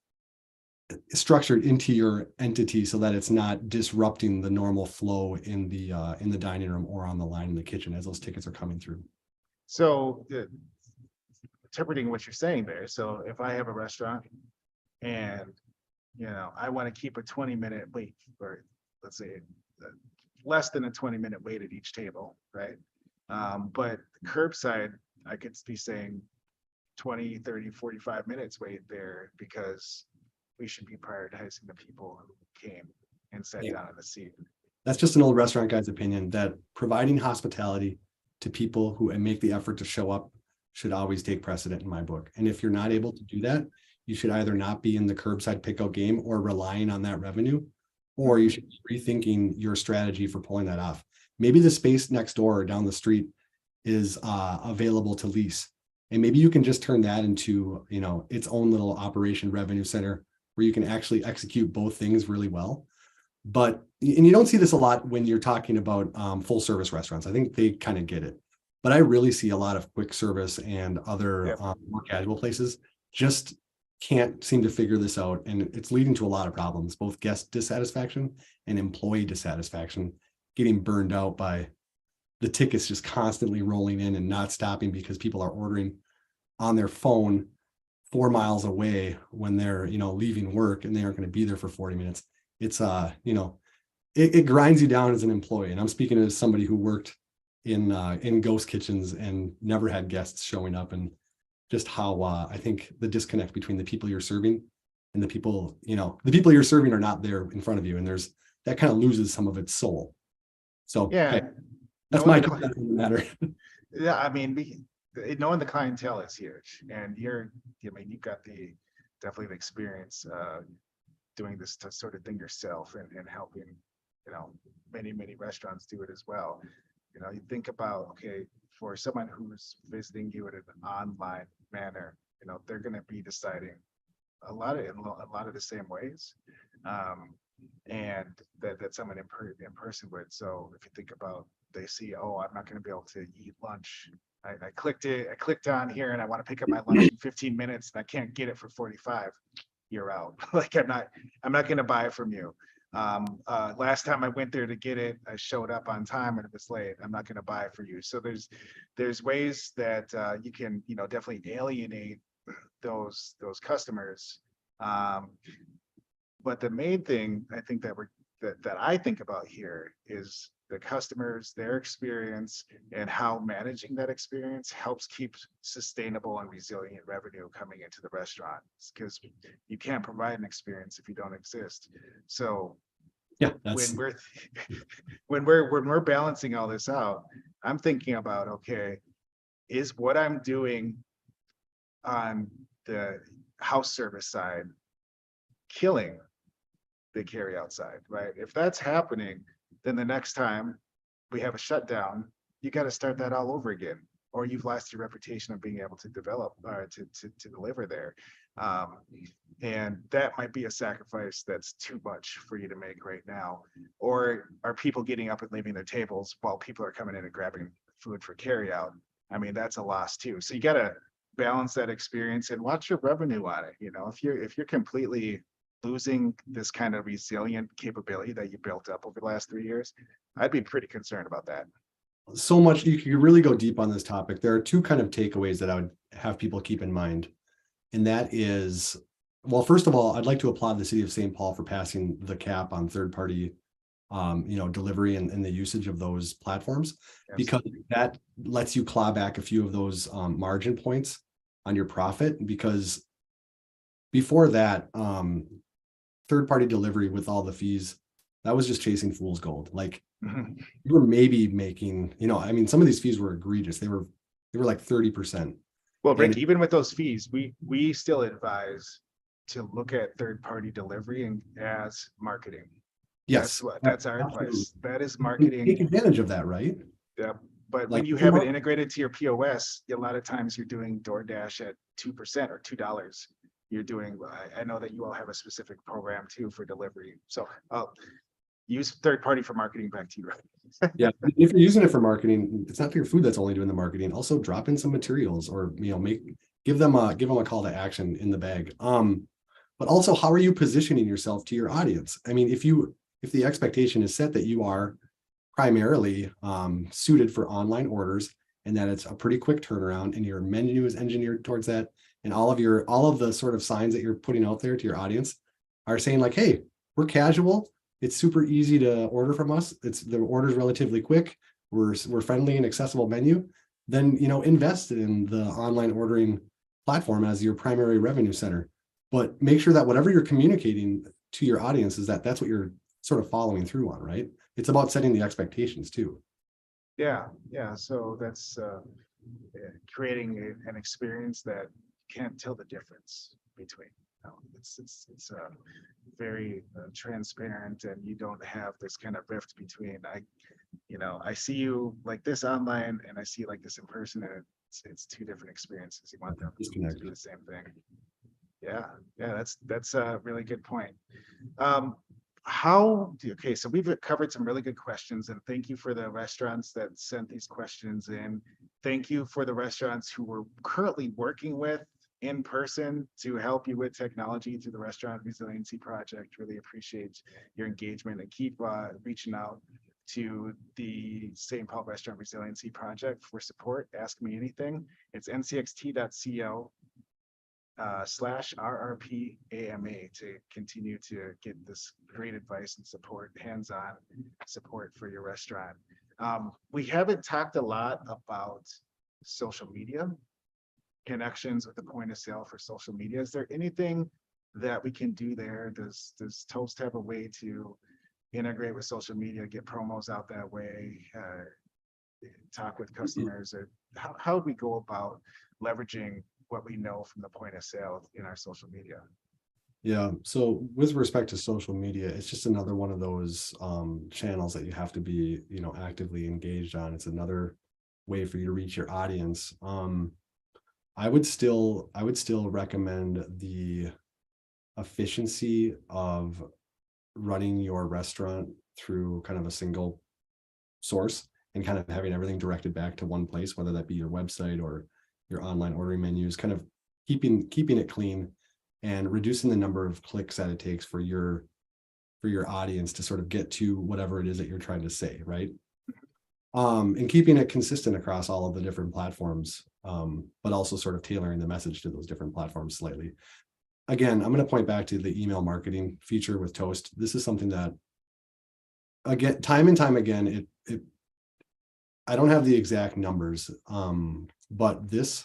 structured into your entity so that it's not disrupting the normal flow in the dining room or on the line in the kitchen as those tickets are coming through. So interpreting what you're saying there. So if I have a restaurant and, I want to keep a 20-minute wait, or let's say less than a 20-minute wait at each table, right? But curbside, I could be saying 20, 30, 45 minutes wait there because we should be prioritizing the people who came and sat down in the seat. That's just an old restaurant guy's opinion, that providing hospitality to people who make the effort to show up should always take precedent in my book. And if you're not able to do that, you should either not be in the curbside pickup game or relying on that revenue, or you should be rethinking your strategy for pulling that off. Maybe the space next door or down the street is available to lease. And maybe you can just turn that into, its own little operation revenue center where you can actually execute both things really well. And you don't see this a lot when you're talking about full service restaurants. I think they kind of get it. But I really see a lot of quick service and other more casual places just can't seem to figure this out. And it's leading to a lot of problems, both guest dissatisfaction and employee dissatisfaction, getting burned out by the tickets just constantly rolling in and not stopping because people are ordering on their phone 4 miles away when they're, leaving work and they aren't going to be there for 40 minutes. It's, it grinds you down as an employee. And I'm speaking as somebody who worked in ghost kitchens and never had guests showing up, and just how I think the disconnect between the people you're serving and the people you're serving are not there in front of you. And that kind of loses some of its soul. So yeah, that's my matter. Yeah, I mean, knowing the clientele is huge, and you've got the definitely an experience doing this sort of thing yourself and helping, many restaurants do it as well. You think about, okay, for someone who's visiting you in an online manner, they're going to be deciding a lot of the same ways, and that someone in person would. So if you think about, they see, oh, I'm not going to be able to eat lunch. I clicked on here and I want to pick up my lunch in 15 minutes and I can't get it for 45. You're out. Like I'm not going to buy it from you. Last time I went there to get it, I showed up on time and it was late. I'm not going to buy it for you. So there's ways that you can, definitely alienate those customers. But the main thing I think that I think about here is the customers, their experience, and how managing that experience helps keep sustainable and resilient revenue coming into the restaurants, because you can't provide an experience if you don't exist. So Yeah, when we're balancing all this out, I'm thinking about, okay, is what I'm doing on the house service side killing the carry outside, right? If that's happening, then the next time we have a shutdown, you got to start that all over again, or you've lost your reputation of being able to develop or to deliver there. And that might be a sacrifice that's too much for you to make right now. Or are people getting up and leaving their tables while people are coming in and grabbing food for carry out? I mean, that's a loss too. So you got to balance that experience and watch your revenue on it. If you're completely losing this kind of resilient capability that you built up over the last 3 years, I'd be pretty concerned about that. So much, you could really go deep on this topic. There are two kind of takeaways that I would have people keep in mind. And that is, well, first of all, I'd like to applaud the city of St. Paul for passing the cap on third-party delivery and the usage of those platforms, because that lets you claw back a few of those margin points on your profit. Because before that, third-party delivery with all the fees, that was just chasing fool's gold. Like you were maybe making, some of these fees were egregious. They were like 30%. Well, Rick, even with those fees, we still advise to look at third-party delivery and as marketing. Yes, that's our advice. That is marketing. Take advantage of that, right? Yeah. But when you have it integrated to your POS, a lot of times you're doing DoorDash at 2% or $2. You're doing, I know that you all have a specific program too for delivery. So use third-party for marketing. Back to you. Yeah, if you're using it for marketing, it's not for your food that's only doing the marketing. Also drop in some materials, or give them a call to action in the bag. But also, how are you positioning yourself to your audience? I mean, if the expectation is set that you are primarily suited for online orders, and that it's a pretty quick turnaround, and your menu is engineered towards that, and all of the sort of signs that you're putting out there to your audience are saying like, hey, we're casual. It's super easy to order from us. The order's relatively quick. We're friendly and accessible menu. Then, invest in the online ordering platform as your primary revenue center. But make sure that whatever you're communicating to your audience is that's what you're sort of following through on, right? It's about setting the expectations too. Yeah. So that's creating an experience that can't tell the difference between. It's very transparent, and you don't have this kind of rift between I see you like this online and I see you like this in person, and it's two different experiences. You want them to do the same thing. Yeah, that's a really good point. Okay, so we've covered some really good questions, and thank you for the restaurants that sent these questions in. Thank you for the restaurants who we're currently working with in person to help you with technology through the Restaurant Resiliency Project. Really appreciate your engagement, and keep reaching out to the St. Paul Restaurant Resiliency Project for support. Ask me anything. It's ncxt.co /RRPAMA to continue to get this great advice and support, hands-on support for your restaurant. We haven't talked a lot about social media, connections with the point of sale for social media. Is there anything that we can do there? Does Toast have a way to integrate with social media, get promos out that way, talk with customers, or how do we go about leveraging what we know from the point of sale in our social media. Yeah. So with respect to social media, it's just another one of those channels that you have to be, actively engaged on. It's another way for you to reach your audience. I would still recommend the efficiency of running your restaurant through kind of a single source and kind of having everything directed back to one place, whether that be your website or your online ordering menus, kind of keeping it clean and reducing the number of clicks that it takes for your audience to sort of get to whatever it is that you're trying to say, right? And keeping it consistent across all of the different platforms, but also sort of tailoring the message to those different platforms slightly. Again, I'm going to point back to the email marketing feature with Toast. This is something that, again, time and time again, I don't have the exact numbers, but this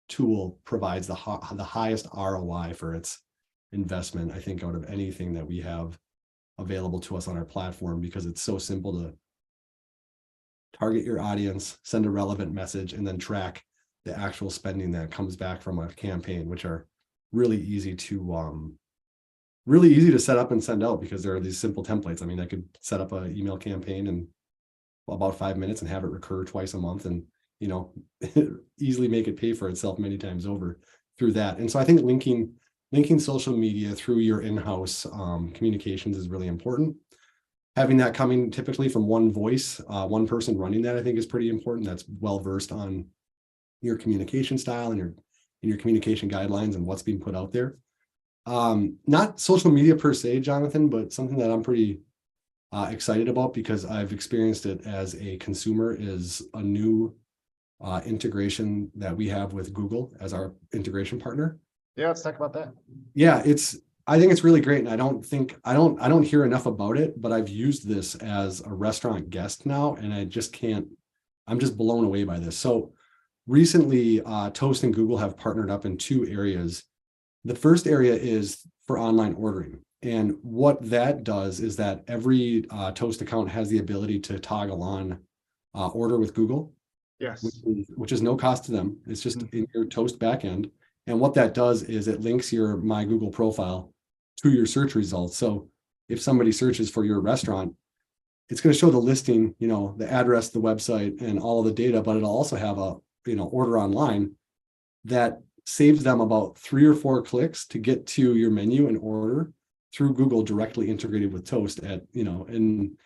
tool provides the highest ROI for its investment, I think, out of anything that we have available to us on our platform, because it's so simple to target your audience, send a relevant message, and then track the actual spending that comes back from a campaign, which are really easy to set up and send out because there are these simple templates. I mean, I could set up an email campaign in about 5 minutes and have it recur twice a month, and easily make it pay for itself many times over through that. And so I think linking social media through your in-house communications is really important. Having that coming typically from one voice, one person running that, I think is pretty important. That's well versed on your communication style and your communication guidelines and what's being put out there. Not social media per se, Jonathan, but something that I'm pretty excited about because I've experienced it as a consumer is a new integration that we have with Google as our integration partner. Yeah, let's talk about that. Yeah, I think it's really great. And I don't hear enough about it, but I've used this as a restaurant guest now, and I'm just blown away by this. So recently, Toast and Google have partnered up in 2 areas. The first area is for online ordering. And what that does is that every Toast account has the ability to toggle on order with Google. Yes. Which is no cost to them. It's just in your Toast backend. And what that does is it links your My Google profile to your search results. So if somebody searches for your restaurant, it's going to show the listing, the address, the website, and all of the data, but it'll also have a, order online that saves them about 3 or 4 clicks to get to your menu and order through Google directly integrated with Toast and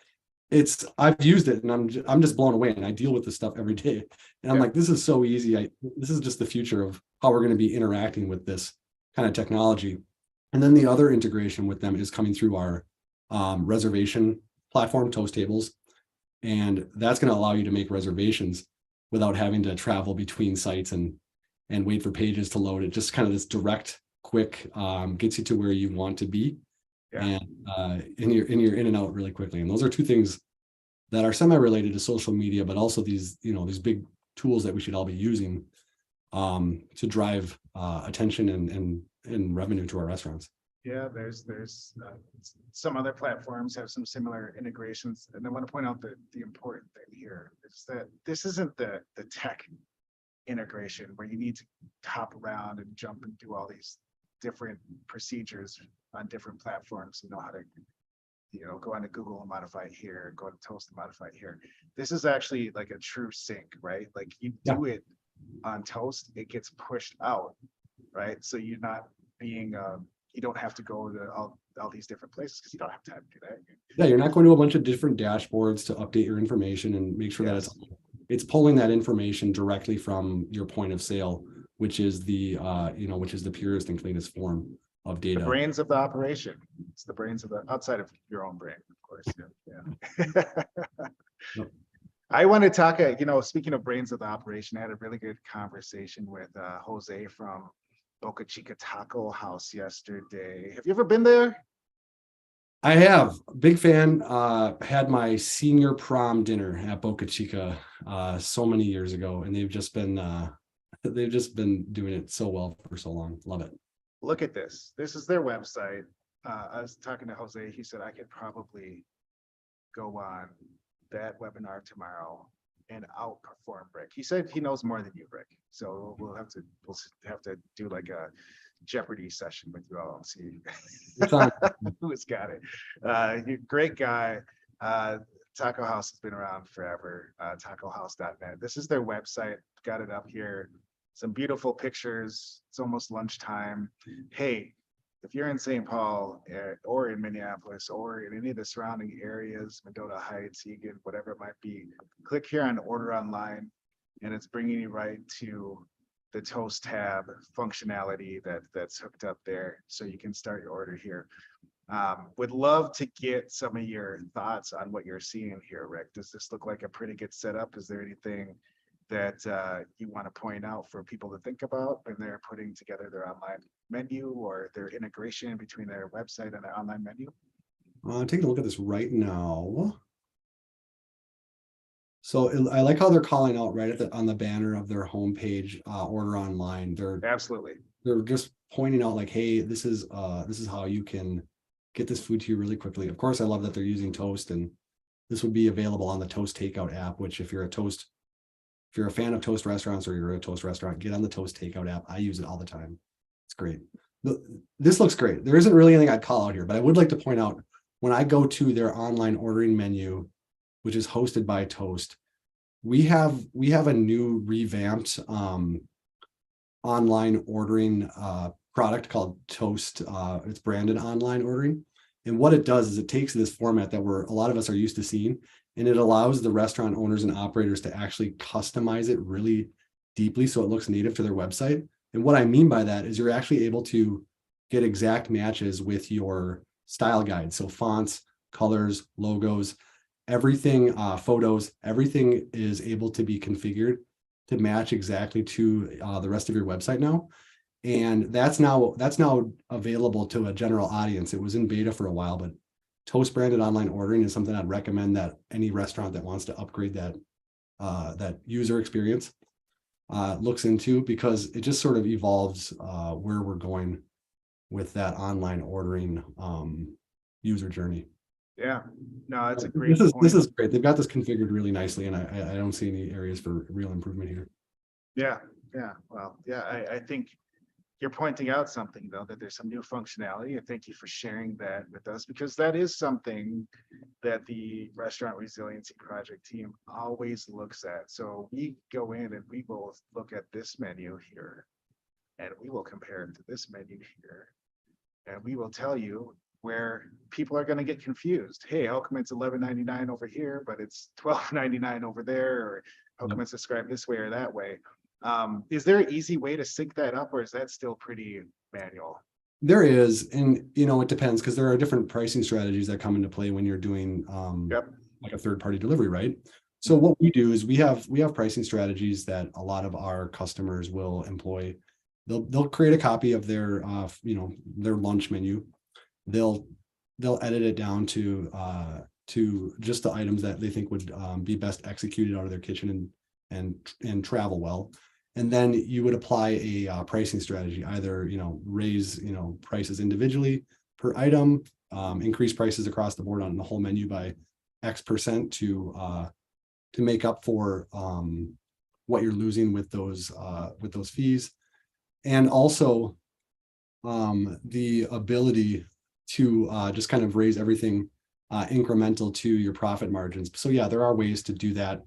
I've used it and I'm just blown away, and I deal with this stuff every day. And I'm like, this is so easy. This is just the future of how we're going to be interacting with this kind of technology. And then the other integration with them is coming through our reservation platform, Toast Tables. And that's going to allow you to make reservations without having to travel between sites and wait for pages to load. It just kind of this direct, quick, gets you to where you want to be. Yeah. And you're in and out really quickly. And those are 2 things that are semi-related to social media, but also these big tools that we should all be using to drive attention and revenue to our restaurants. Yeah, there's some other platforms have some similar integrations, and I want to point out that the important thing here is that this isn't the tech integration where you need to hop around and jump and do all these different procedures on different platforms and know how to go onto Google and modify it here, go to Toast and modify it here. This is actually like a true sync, right? Like you do it on Toast, it gets pushed out, right? So you're not being you don't have to go to all these different places because you don't have time to do that. Yeah, you're not going to a bunch of different dashboards to update your information and make sure that it's pulling that information directly from your point of sale, which is the purest and cleanest form of data. The brains of the operation. It's the brains of the outside of your own brain, of course. Yeah. Yep. I want to talk, speaking of brains of the operation, I had a really good conversation with Jose from Boca Chica Taco House yesterday. Have you ever been there? I have. Big fan. Had my senior prom dinner at Boca Chica so many years ago, and they've just been doing it so well for so long. Love it. Look at this. This is their website. I was talking to Jose. He said I could probably go on that webinar tomorrow and outperform Rick. He said he knows more than you, Rick. So we'll have to do like a Jeopardy session with you all and see It's on. who's got it. Great guy. Taco House has been around forever. Tacohouse.net. This is their website. Got it up here. Some beautiful pictures. It's almost lunchtime. Hey, if you're in St. Paul or in Minneapolis or in any of the surrounding areas, Mendota Heights, Eagan, whatever it might be, click here on order online, and it's bringing you right to the Toast tab functionality that's hooked up there, so you can start your order here. Would love to get some of your thoughts on what you're seeing here, Rick. Does this look like a pretty good setup? Is there anything that you want to point out for people to think about when they're putting together their online menu or their integration between their website and their online menu? Taking a look at this right now. So I like how they're calling out right on the banner of their homepage, order online. Absolutely. They're just pointing out like, hey, this is how you can get this food to you really quickly. Of course, I love that they're using Toast, and this would be available on the Toast Takeout app, which if you're a fan of Toast restaurants or you're a Toast restaurant, get on the Toast Takeout app. I use it all the time. It's great. This looks great. There isn't really anything I'd call out here, but I would like to point out when I go to their online ordering menu, which is hosted by Toast, we have a new revamped online ordering product called Toast. It's branded online ordering. And what it does is it takes this format that a lot of us are used to seeing, and it allows the restaurant owners and operators to actually customize it really deeply so it looks native to their website. And what I mean by that is you're actually able to get exact matches with your style guide. So fonts, colors, logos, everything, photos, everything is able to be configured to match exactly to the rest of your website now. And that's now available to a general audience. It was in beta for a while, but Toast branded online ordering is something I'd recommend that any restaurant that wants to upgrade that user experience looks into, because it just sort of evolves where we're going with that online ordering user journey. Yeah, no, it's a great This is great. They've got this configured really nicely, and I don't see any areas for real improvement here. Yeah. Well, yeah, I think you're pointing out something though, that there's some new functionality, and thank you for sharing that with us, because that is something that the Restaurant Resiliency Project team always looks at. So we go in and we will look at this menu here, and we will compare it to this menu here, and we will tell you where people are going to get confused. Hey, how come it's $11.99 over here, but it's $12.99 over there? Or how come it's described this way or that way? Is there an easy way to sync that up, or is that still pretty manual? There is, and it depends, because there are different pricing strategies that come into play when you're doing like a third-party delivery, right? So what we do is we have pricing strategies that a lot of our customers will employ. They'll create a copy of their their lunch menu. They'll edit it down to just the items that they think would be best executed out of their kitchen and travel well. And then you would apply a pricing strategy, either raise prices individually per item, increase prices across the board on the whole menu by X% to make up for what you're losing with those fees, and also the ability to just kind of raise everything incremental to your profit margins. So yeah, there are ways to do that.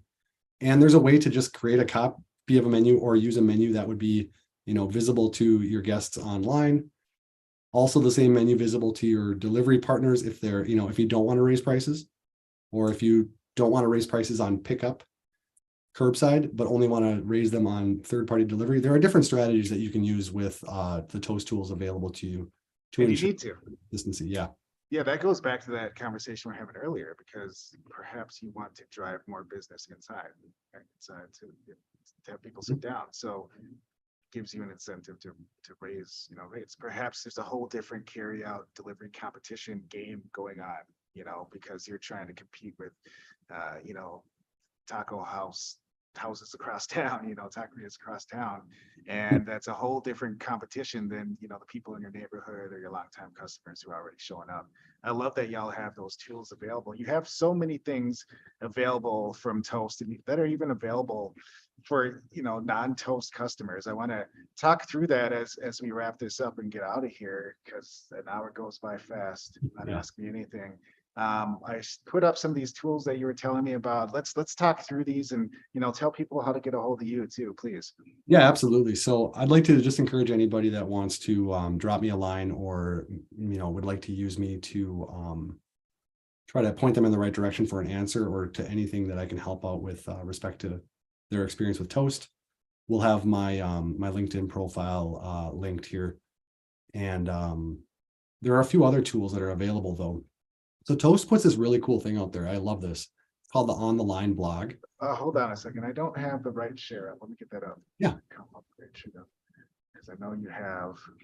And there's a way to just create a copy of a menu or use a menu that would be, visible to your guests online. Also the same menu visible to your delivery partners if they're, if you don't want to raise prices, or if you don't want to raise prices on pickup, curbside, but only want to raise them on third-party delivery. There are different strategies that you can use with the Toast tools available to you. And you need to. Consistency, yeah. Yeah, that goes back to that conversation we're having earlier, because perhaps you want to drive more business inside to have people sit down. So it gives you an incentive to raise rates. Perhaps there's a whole different carry out delivery competition game going on, because you're trying to compete with Taco House houses across town, taquerias across town. And that's a whole different competition than, the people in your neighborhood or your longtime customers who are already showing up. I love that y'all have those tools available. You have so many things available from Toast that are even available for, non-Toast customers. I want to talk through that as we wrap this up and get out of here, because an hour goes by fast. Not ask me anything. I put up some of these tools that you were telling me about. Let's talk through these and, tell people how to get a hold of you too, please. Yeah, absolutely. So I'd like to just encourage anybody that wants to drop me a line or, would like to use me to try to point them in the right direction for an answer or to anything that I can help out with respect to their experience with Toast. We'll have my my LinkedIn profile linked here. And there are a few other tools that are available though. So Toast puts this really cool thing out there. I love this. It's called the On the Line blog. Hold on a second. I don't have the right share up. Let me get that up. Yeah. Come up right, because I know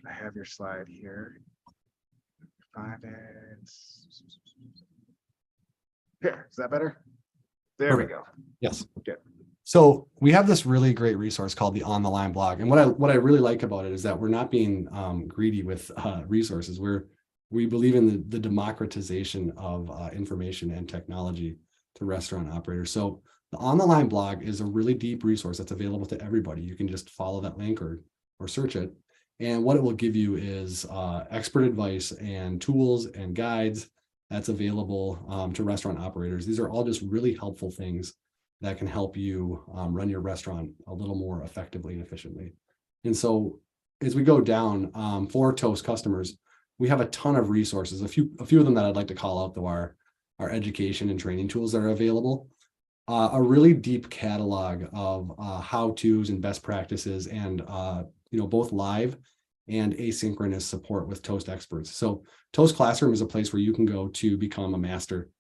I have your slide here. Find it. Here, is that better? There Perfect. we go. Yes. Okay. So we have this really great resource called the On the Line blog. And what I really like about it is that we're not being greedy with resources. We believe in the democratization of information and technology to restaurant operators. So the On the Line blog is a really deep resource that's available to everybody. You can just follow that link or search it. And what it will give you is expert advice and tools and guides that's available to restaurant operators. These are all just really helpful things that can help you run your restaurant a little more effectively and efficiently. And so as we go down for Toast customers, we have a ton of resources. A few of them that I'd like to call out though are our education and training tools that are available. A really deep catalog of how-tos and best practices and both live and asynchronous support with Toast experts. So Toast Classroom is a place where you can go to become a master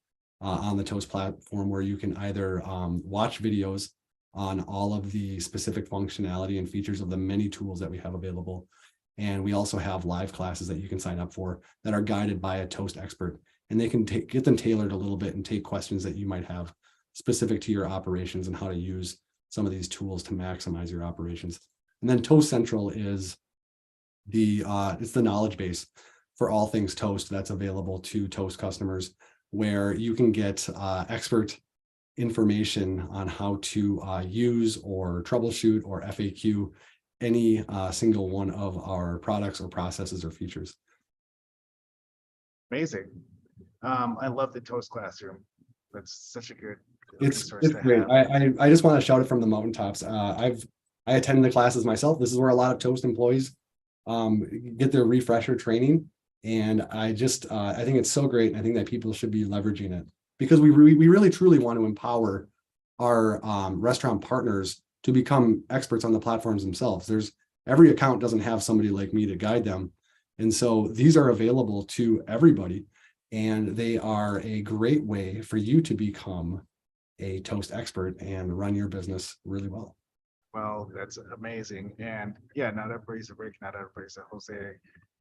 on the Toast platform, where you can either watch videos on all of the specific functionality and features of the many tools that we have available. And we also have live classes that you can sign up for that are guided by a Toast expert, and they can get them tailored a little bit and take questions that you might have specific to your operations and how to use some of these tools to maximize your operations. And then Toast Central is it's the knowledge base for all things Toast that's available to Toast customers, where you can get expert information on how to use or troubleshoot or FAQ any single one of our products or processes or features. Amazing. I love the Toast Classroom. That's such a good It's resource to great. have. I just want to shout it from the mountaintops. I attended the classes myself. This is where a lot of Toast employees get their refresher training. And I think it's so great. And I think that people should be leveraging it, because we really truly want to empower our restaurant partners to become experts on the platforms themselves. Every account doesn't have somebody like me to guide them. And so these are available to everybody, and they are a great way for you to become a Toast expert and run your business really well. Well, that's amazing. And yeah, not everybody's a Rick, not everybody's a Jose.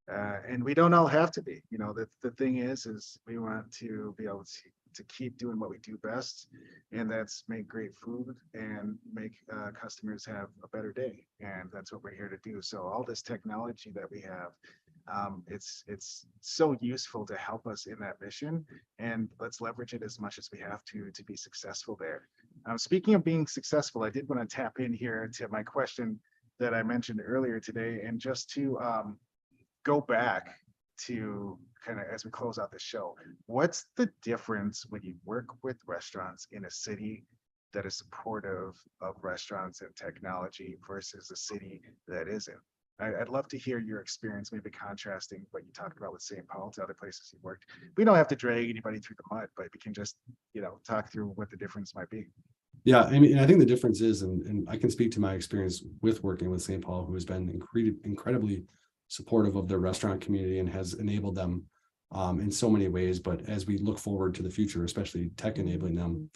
And we don't all have to be. The thing is we want to be able to keep doing what we do best, and that's make great food and make customers have a better day. And that's what we're here to do. So all this technology that we have, it's so useful to help us in that mission, and let's leverage it as much as we have to be successful there. Speaking of being successful, I did want to tap in here to my question that I mentioned earlier today, and just to go back to kind of as we close out the show, what's the difference when you work with restaurants in a city that is supportive of restaurants and technology versus a city that isn't? I'd love to hear your experience, maybe contrasting what you talked about with St. Paul to other places you worked. We don't have to drag anybody through the mud, but we can just, talk through what the difference might be. Yeah, I mean, I think the difference is, and I can speak to my experience with working with St. Paul, who has been incredibly supportive of their restaurant community and has enabled them in so many ways. But as we look forward to the future, especially tech enabling them,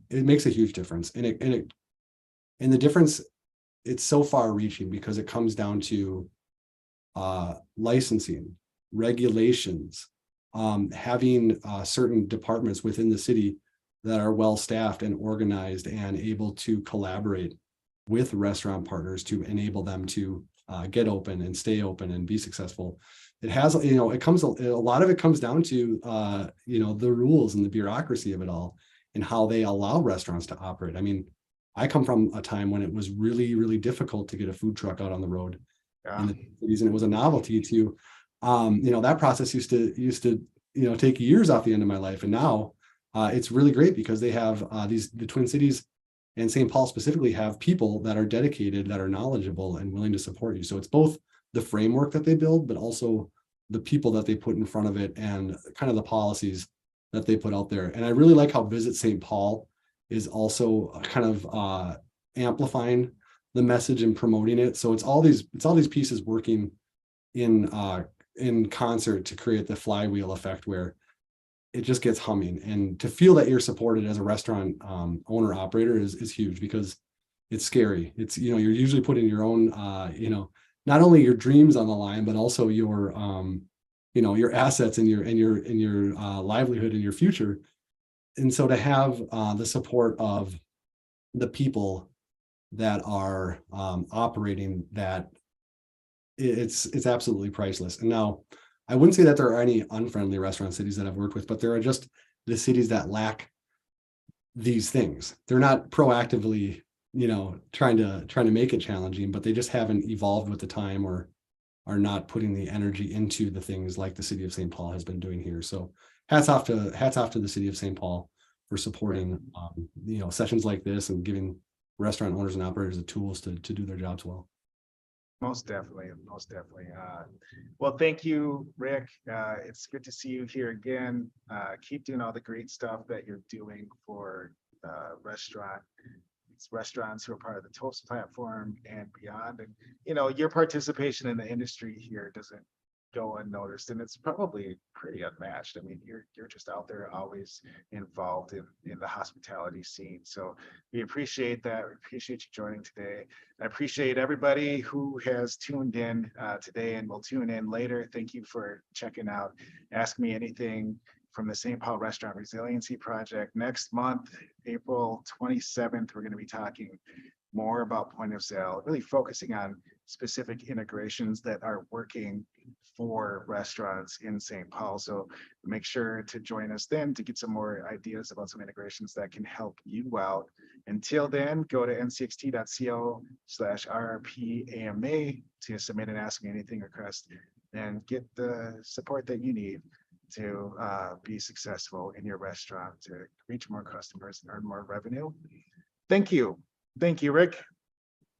it makes a huge difference. And the difference, it's so far reaching, because it comes down to licensing, regulations, having certain departments within the city that are well-staffed and organized and able to collaborate with restaurant partners to enable them to get open and stay open and be successful. It has, a lot of it comes down to, the rules and the bureaucracy of it all and how they allow restaurants to operate. I mean, I come from a time when it was really, really difficult to get a food truck out on the road in the cities, and it was a novelty to, that process used to, take years off the end of my life. And now it's really great because they have the Twin Cities and St. Paul specifically have people that are dedicated, that are knowledgeable and willing to support you. So it's both the framework that they build, but also the people that they put in front of it and kind of the policies that they put out there. And I really like how Visit St. Paul is also kind of amplifying the message and promoting it. So it's all these pieces working in concert to create the flywheel effect where it just gets humming. And to feel that you're supported as a restaurant owner operator is huge, because it's scary. It's, you're usually putting your own, not only your dreams on the line, but also your, your assets and your livelihood and your future. And so to have the support of the people that are operating that, it's absolutely priceless. And now, I wouldn't say that there are any unfriendly restaurant cities that I've worked with, but there are just the cities that lack these things. They're not proactively, trying to make it challenging, but they just haven't evolved with the time or are not putting the energy into the things like the city of St. Paul has been doing here. So hats off to the city of St. Paul for supporting, sessions like this and giving restaurant owners and operators the tools to do their jobs well. Most definitely. Well, thank you, Rick. It's good to see you here again. Keep doing all the great stuff that you're doing for restaurants who are part of the Toast platform and beyond. And, your participation in the industry here doesn't go unnoticed, and it's probably pretty unmatched. I mean, you're just out there always involved in the hospitality scene. So we appreciate that. We appreciate you joining today. I appreciate everybody who has tuned in today and will tune in later. Thank you for checking out Ask Me Anything from the St. Paul Restaurant Resiliency Project. Next month, April 27th, we're going to be talking more about point of sale, really focusing on specific integrations that are working for restaurants in St. Paul. So make sure to join us then to get some more ideas about some integrations that can help you out. Until then, go to ncxt.co/RRPAMA to submit an Ask Me Anything request and get the support that you need to be successful in your restaurant, to reach more customers and earn more revenue. Thank you. Thank you, Rick.